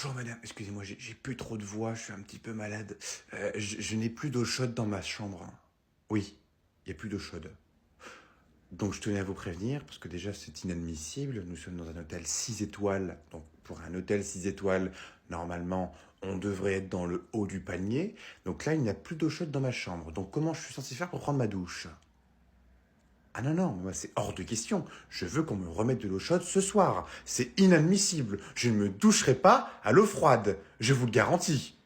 Bonjour madame, excusez-moi, j'ai plus trop de voix, je suis un petit peu malade. Je n'ai plus d'eau chaude dans ma chambre. Oui, il n'y a plus d'eau chaude. Donc je tenais à vous prévenir, parce que déjà c'est inadmissible, nous sommes dans un hôtel 6 étoiles. Donc pour un hôtel 6 étoiles, normalement, on devrait être dans le haut du panier. Donc là, il n'y a plus d'eau chaude dans ma chambre. Donc comment je suis censé faire pour prendre ma douche? Ah non, non, moi c'est hors de question. Je veux qu'on me remette de l'eau chaude ce soir. C'est inadmissible. Je ne me doucherai pas à l'eau froide. Je vous le garantis.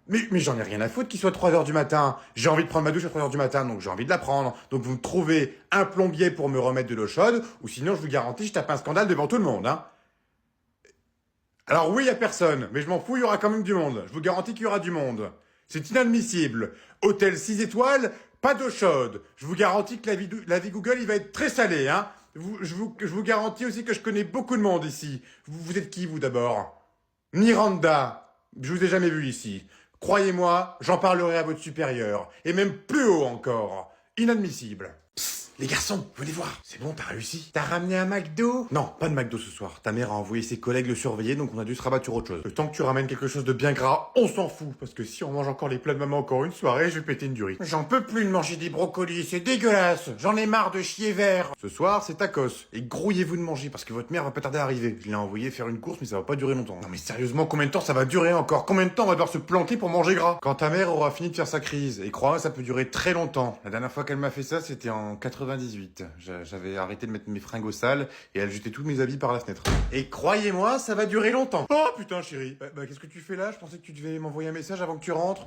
Mais j'en ai rien à foutre qu'il soit 3 heures du matin. J'ai envie de prendre ma douche à 3 heures du matin, donc j'ai envie de la prendre. Donc vous me trouvez un plombier pour me remettre de l'eau chaude, ou sinon je vous garantis, je tape un scandale devant tout le monde, hein. Alors oui, il y a personne, mais je m'en fous, il y aura quand même du monde. Je vous garantis qu'il y aura du monde. C'est inadmissible. Hôtel 6 étoiles, pas d'eau chaude. Je vous garantis que la vie Google, il va être très salé, hein. Je vous garantis aussi que je connais beaucoup de monde ici. Vous êtes qui, vous, d'abord? Miranda. Je vous ai jamais vu ici. Croyez-moi, j'en parlerai à votre supérieur. Et même plus haut encore. Inadmissible. Les garçons, venez voir. C'est bon, t'as réussi. T'as ramené un McDo? Non, pas de McDo ce soir. Ta mère a envoyé ses collègues le surveiller, donc on a dû se rabattre sur autre chose. Le temps que tu ramènes quelque chose de bien gras, on s'en fout. Parce que si on mange encore les plats de maman encore une soirée, je vais péter une durite. J'en peux plus de manger des brocolis, c'est dégueulasse. J'en ai marre de chier vert. Ce soir, c'est tacos. Et grouillez-vous de manger, parce que votre mère va pas tarder à arriver. Je l'ai envoyé faire une course, mais ça va pas durer longtemps. Non mais sérieusement, combien de temps ça va durer encore? Combien de temps on va devoir se planquer pour manger gras? Quand ta mère aura fini de faire sa crise, et crois-moi, ça peut durer très longtemps. La dernière fois qu'elle m'a fait ça, c'était en 98. J'avais arrêté de mettre mes fringues au sale et elle jetait tous mes habits par la fenêtre. Et croyez-moi, ça va durer longtemps. Oh putain chérie. Qu'est-ce que tu fais là? Je pensais que tu devais m'envoyer un message avant que tu rentres.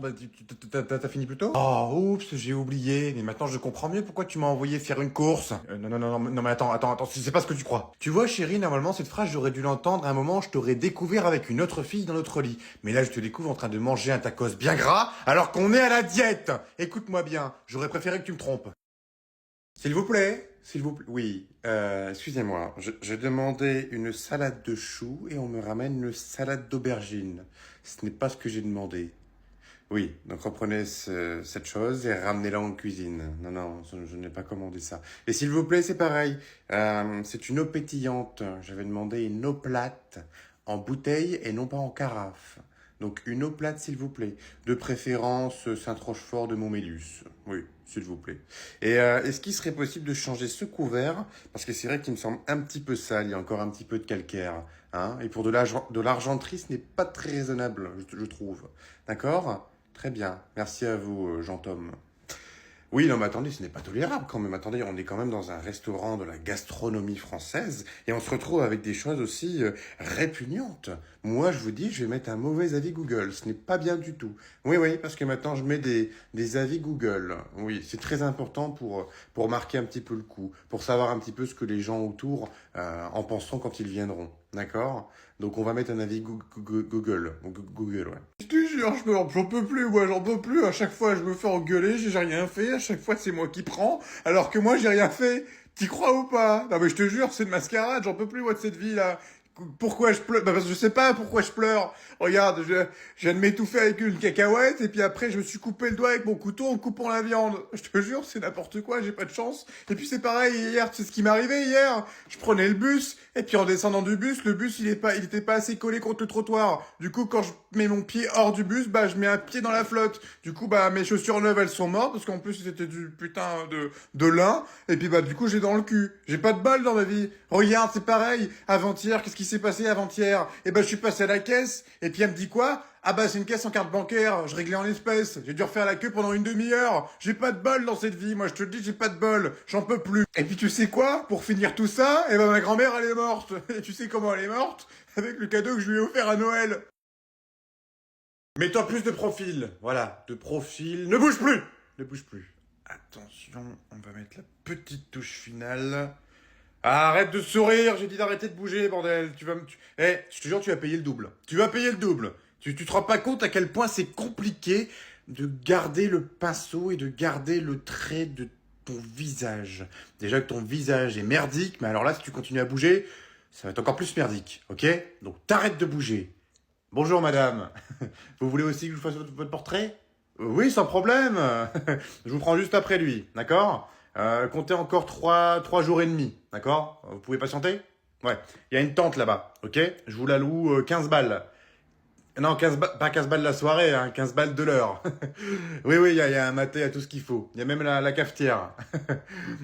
T'as fini plus tôt? Oh oups, j'ai oublié. Mais maintenant je comprends mieux pourquoi tu m'as envoyé faire une course. Non mais attends, c'est pas ce que tu crois. Tu vois chérie, normalement cette phrase j'aurais dû l'entendre à un moment où je t'aurais découvert avec une autre fille dans notre lit. Mais là je te découvre en train de manger un tacos bien gras alors qu'on est à la diète. Écoute-moi bien, j'aurais préféré que tu me trompes. S'il vous plaît. S'il vous plaît. Oui, excusez-moi. Je demandais une salade de choux et on me ramène une salade d'aubergine. Ce n'est pas ce que j'ai demandé. Oui, donc reprenez cette chose et ramenez-la en cuisine. Non, je n'ai pas commandé ça. Et s'il vous plaît, c'est pareil. C'est une eau pétillante. J'avais demandé une eau plate en bouteille et non pas en carafe. Donc une eau plate, s'il vous plaît. De préférence Saint-Rochefort de Montmélus. Oui, s'il vous plaît. Et est-ce qu'il serait possible de changer ce couvert? Parce que c'est vrai qu'il me semble un petit peu sale, il y a encore un petit peu de calcaire. Hein, et pour de l'argenterie, ce n'est pas très raisonnable, je trouve. D'accord? Très bien. Merci à vous, Jean-Tom. Oui, non, mais attendez, ce n'est pas tolérable quand même. Attendez, on est quand même dans un restaurant de la gastronomie française et on se retrouve avec des choses aussi répugnantes. Moi, je vous dis, je vais mettre un mauvais avis Google. Ce n'est pas bien du tout. Oui, parce que maintenant, je mets des avis Google. Oui, c'est très important pour marquer un petit peu le coup, pour savoir un petit peu ce que les gens autour en penseront quand ils viendront. D'accord? Donc, on va mettre un avis Google. Google, ouais. Je te jure, j'en peux plus, moi, j'en peux plus. À chaque fois, je me fais engueuler, j'ai rien fait. À chaque fois, c'est moi qui prends, alors que moi, j'ai rien fait. T'y crois ou pas? Non, mais je te jure, c'est une mascarade, j'en peux plus, moi, de cette vie-là. Pourquoi je pleure? Parce que je sais pas pourquoi je pleure. Regarde, je viens de m'étouffer avec une cacahuète et puis après je me suis coupé le doigt avec mon couteau en coupant la viande. Je te jure, c'est n'importe quoi, j'ai pas de chance. Et puis c'est pareil, hier, tu sais ce qui m'est arrivé hier? Je prenais le bus et puis en descendant du bus, le bus il était pas assez collé contre le trottoir. Du coup, quand je mets mon pied hors du bus, je mets un pied dans la flotte. Du coup, mes chaussures neuves elles sont mortes parce qu'en plus c'était du putain de lin. Et puis du coup j'ai dans le cul. J'ai pas de balle dans ma vie. Regarde, c'est pareil. Avant-hier, qu'est-ce qui s'est passé avant-hier? Je suis passé à la caisse, et puis elle me dit quoi? C'est une caisse en carte bancaire, je réglais en espèces, j'ai dû refaire la queue pendant une demi-heure, j'ai pas de bol dans cette vie, moi je te le dis, j'ai pas de bol, j'en peux plus. Et puis tu sais quoi? Pour finir tout ça, ma grand-mère elle est morte. Et tu sais comment elle est morte? Avec le cadeau que je lui ai offert à Noël. Mets-toi plus de profil, voilà, de profil, ne bouge plus! Ne bouge plus. Attention, on va mettre la petite touche finale. Arrête de sourire, j'ai dit d'arrêter de bouger, bordel. Je te jure, tu vas payer le double. Tu vas payer le double. Tu te rends pas compte à quel point c'est compliqué de garder le pinceau et de garder le trait de ton visage. Déjà que ton visage est merdique, mais alors là, si tu continues à bouger, ça va être encore plus merdique, ok? Donc t'arrêtes de bouger. Bonjour madame. Vous voulez aussi que je vous fasse votre portrait? Oui, sans problème. Je vous prends juste après lui, d'accord? Comptez encore 3 jours et demi, d'accord? Vous pouvez patienter? Ouais. Il y a une tente là-bas, ok? Je vous la loue 15 balles. Non, 15 pas 15 balles la soirée, hein, 15 balles de l'heure. Oui, oui, il y a un maté, il y a tout ce qu'il faut. Il y a même la cafetière.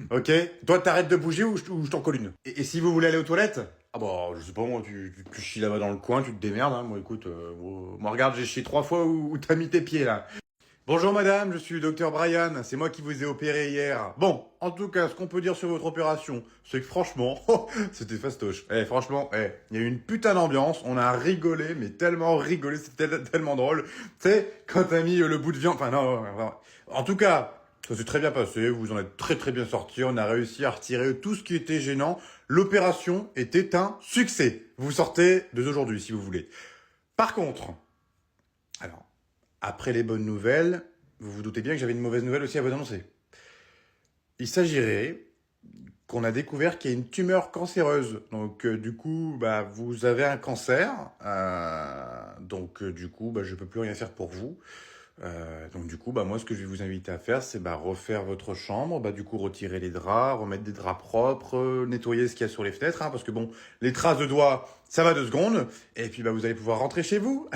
Ok? Toi, t'arrêtes de bouger ou je t'en colle une. Et si vous voulez aller aux toilettes? Ah bah, je sais pas, moi, tu chies là-bas dans le coin, tu te démerdes, hein. Moi, écoute, moi, regarde, j'ai chié 3 fois où t'as mis tes pieds, là. Bonjour madame, je suis le docteur Brian, c'est moi qui vous ai opéré hier. Bon, en tout cas, ce qu'on peut dire sur votre opération, c'est que franchement, c'était fastoche. Franchement, il y a eu une putain d'ambiance, on a rigolé, mais tellement rigolé, c'était tellement drôle. Tu sais, quand t'as mis le bout de viande, enfin non, en tout cas, ça s'est très bien passé, vous en êtes très très bien sortis, on a réussi à retirer tout ce qui était gênant. L'opération était un succès. Vous sortez dès aujourd'hui, si vous voulez. Par contre, alors, après les bonnes nouvelles, vous vous doutez bien que j'avais une mauvaise nouvelle aussi à vous annoncer. Il s'agirait qu'on a découvert qu'il y a une tumeur cancéreuse. Donc du coup, bah, vous avez un cancer. Donc du coup, bah, je peux plus rien faire pour vous. Donc du coup, bah, moi, ce que je vais vous inviter à faire, c'est bah, refaire votre chambre, bah, du coup, retirer les draps, remettre des draps propres, nettoyer ce qu'il y a sur les fenêtres, hein, parce que bon, les traces de doigts, ça va 2 secondes, et puis bah, vous allez pouvoir rentrer chez vous.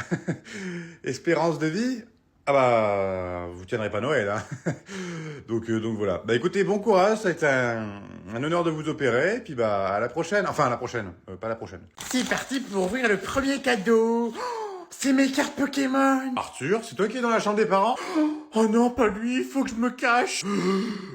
Espérance de vie. Ah bah, vous tiendrez pas Noël, hein. Donc voilà. Bah écoutez, bon courage, ça a été un honneur de vous opérer, et puis bah à la prochaine. Enfin, à la prochaine, pas la prochaine. C'est parti pour ouvrir le premier cadeau. Oh, c'est mes cartes Pokémon. Arthur, c'est toi qui es dans la chambre des parents? Oh non, pas lui, il faut que je me cache.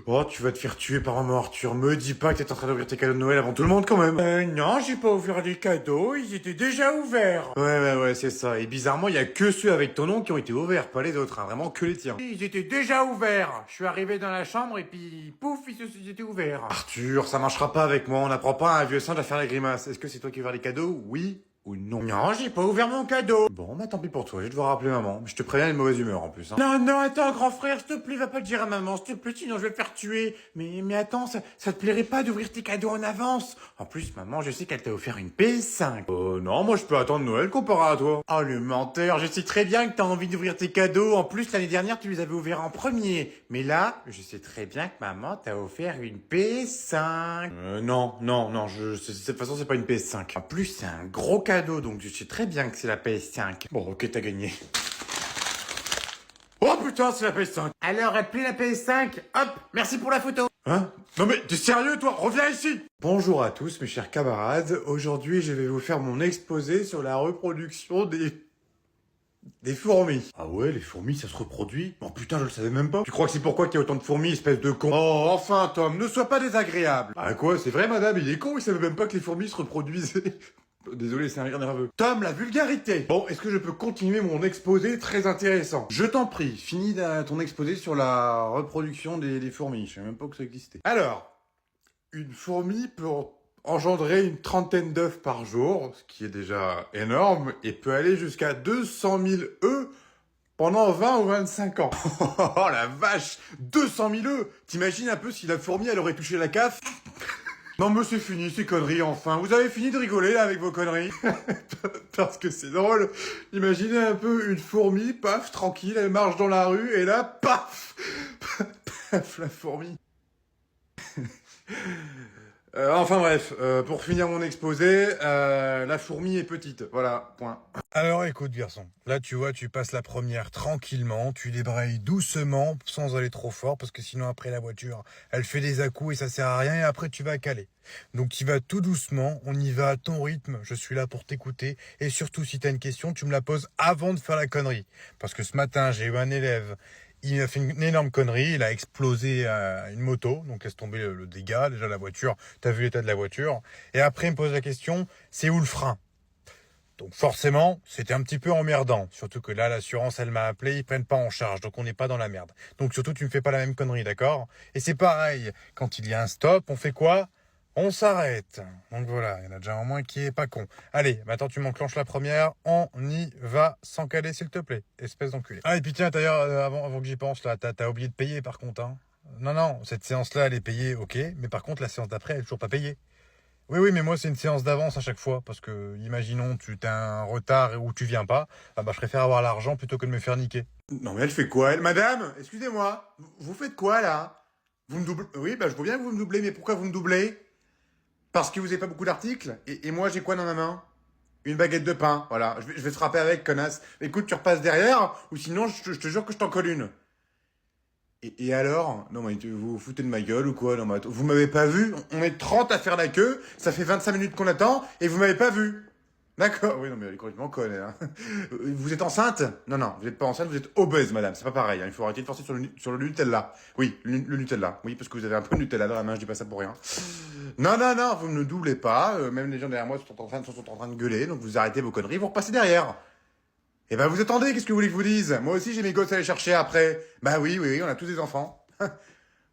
Oh, tu vas te faire tuer par un mort, Arthur. Me dis pas que t'es en train d'ouvrir tes cadeaux de Noël avant tout le monde quand même. Non, j'ai pas ouvert les cadeaux, ils étaient déjà ouverts. Ouais, c'est ça. Et bizarrement, il y a que ceux avec ton nom qui ont été ouverts, pas les autres, hein. Vraiment que les tiens. Ils étaient déjà ouverts. Je suis arrivé dans la chambre et puis pouf, ils étaient ouverts. Arthur, ça marchera pas avec moi. On n'apprend pas à un vieux singe à faire la grimace. Est-ce que c'est toi qui as ouvert les cadeaux? Oui ou non? Non, j'ai pas ouvert mon cadeau. Bon, bah tant pis pour toi. Je vais devoir rappeler maman. Je te préviens, elle est de mauvaise humeur en plus, hein. Non, attends, grand frère, s'il te plaît, va pas le dire à maman, s'il te plaît, sinon je vais te faire tuer. Mais attends, ça te plairait pas d'ouvrir tes cadeaux en avance? En plus, maman, je sais qu'elle t'a offert une PS5. Non, moi je peux attendre Noël comparé à toi. Oh, le menteur, je sais très bien que t'as envie d'ouvrir tes cadeaux. En plus, l'année dernière, tu les avais ouverts en premier. Mais là, je sais très bien que maman t'a offert une PS5. Non, de toute façon, c'est pas une PS5. En plus, c'est un gros cadeau, donc je sais très bien que c'est la PS5. Bon, ok, t'as gagné. Oh putain, c'est la PS5. Alors, appelez la PS5. Hop, merci pour la photo. Hein? Non mais, t'es sérieux toi? Reviens ici! Bonjour à tous mes chers camarades. Aujourd'hui, je vais vous faire mon exposé sur la reproduction des fourmis. Ah ouais, les fourmis, ça se reproduit? Oh putain, je le savais même pas. Tu crois que c'est pourquoi qu'il y a autant de fourmis, espèce de con? Oh, enfin, Tom, ne sois pas désagréable. Ah quoi, c'est vrai, madame, il est con, il savait même pas que les fourmis se reproduisaient. Désolé, c'est un rire nerveux. Tom, la vulgarité. Bon, est-ce que je peux continuer mon exposé très intéressant? Je t'en prie, finis ton exposé sur la reproduction des fourmis. Je savais même pas que ça existait. Alors, une fourmi peut engendrer une trentaine d'œufs par jour, ce qui est déjà énorme, et peut aller jusqu'à 200 000 œufs pendant 20 ou 25 ans. Oh la vache, 200 000 œufs. T'imagines un peu si la fourmi, elle aurait touché la CAF? Non mais c'est fini ces conneries enfin. Vous avez fini de rigoler là avec vos conneries? Parce que c'est drôle. Imaginez un peu une fourmi, paf, tranquille, elle marche dans la rue et là, paf, paf, la fourmi. Enfin bref, pour finir mon exposé, la fourmi est petite. Voilà, point. Alors écoute garçon, là tu vois tu passes la première tranquillement, tu débrayes doucement sans aller trop fort parce que sinon après la voiture elle fait des à-coups et ça sert à rien et après tu vas caler. Donc tu vas tout doucement, on y va à ton rythme, je suis là pour t'écouter et surtout si t'as une question tu me la poses avant de faire la connerie. Parce que ce matin j'ai eu un élève, il a fait une énorme connerie, il a explosé une moto, donc laisse tomber le dégât, déjà la voiture, t'as vu l'état de la voiture. Et après il me pose la question, c'est où le frein? Donc forcément, c'était un petit peu emmerdant. Surtout que là, l'assurance, elle m'a appelé, ils prennent pas en charge, donc on n'est pas dans la merde. Donc surtout, tu me fais pas la même connerie, d'accord? Et c'est pareil, quand il y a un stop, on fait quoi? On s'arrête. Donc voilà, il y en a déjà un moins qui est pas con. Allez, maintenant tu m'enclenches la première, on y va sans caler s'il te plaît, espèce d'enculé. Ah et puis tiens, d'ailleurs, avant que j'y pense, là, t'as oublié de payer par contre, hein? Non, cette séance-là, elle est payée, ok, mais par contre, la séance d'après, elle est toujours pas payée. Oui, mais moi, c'est une séance d'avance à chaque fois, parce que, imaginons, tu as un retard ou tu viens pas, ah bah, je préfère avoir l'argent plutôt que de me faire niquer. Non mais elle fait quoi elle? Madame, excusez-moi, vous faites quoi là? Vous me doublez? Oui, bah je veux bien que vous me doublez, mais pourquoi vous me doublez? Parce que vous avez pas beaucoup d'articles? Et moi j'ai quoi dans ma main? Une baguette de pain, voilà. Je vais te frapper avec, connasse. Écoute, tu repasses derrière, ou sinon, je te jure que je t'en colle une. Et alors? Non, mais vous vous foutez de ma gueule ou quoi? Non, mais attends, vous m'avez pas vu? On est 30 à faire la queue, ça fait 25 minutes qu'on attend, et vous m'avez pas vu. D'accord, oui, non, mais elle est complètement conne, hein. Vous êtes enceinte? Non, non, vous êtes pas enceinte, vous êtes obèse, madame, c'est pas pareil, hein. Il faut arrêter de forcer sur le Nutella. Oui, le Nutella. Oui, parce que vous avez un peu de Nutella dans la main, je dis pas ça pour rien. Non, non, non, vous ne doublez pas, même les gens derrière moi sont en train de gueuler, donc vous arrêtez vos conneries, vous repassez derrière. Eh ben, vous attendez, qu'est-ce que vous voulez que je vous dise? Moi aussi, j'ai mes gosses à aller chercher après. Bah oui, oui, oui, on a tous des enfants.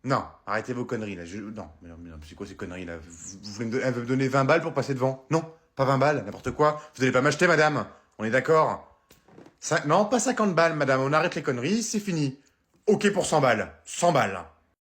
Non, arrêtez vos conneries, là. Non, mais non, c'est quoi ces conneries, là? Vous voulez elle veut me donner 20 balles pour passer devant? Non, pas 20 balles, n'importe quoi. Vous allez pas m'acheter, madame. On est d'accord? Non, pas 50 balles, madame. On arrête les conneries, c'est fini. Ok pour 100 balles. 100 balles.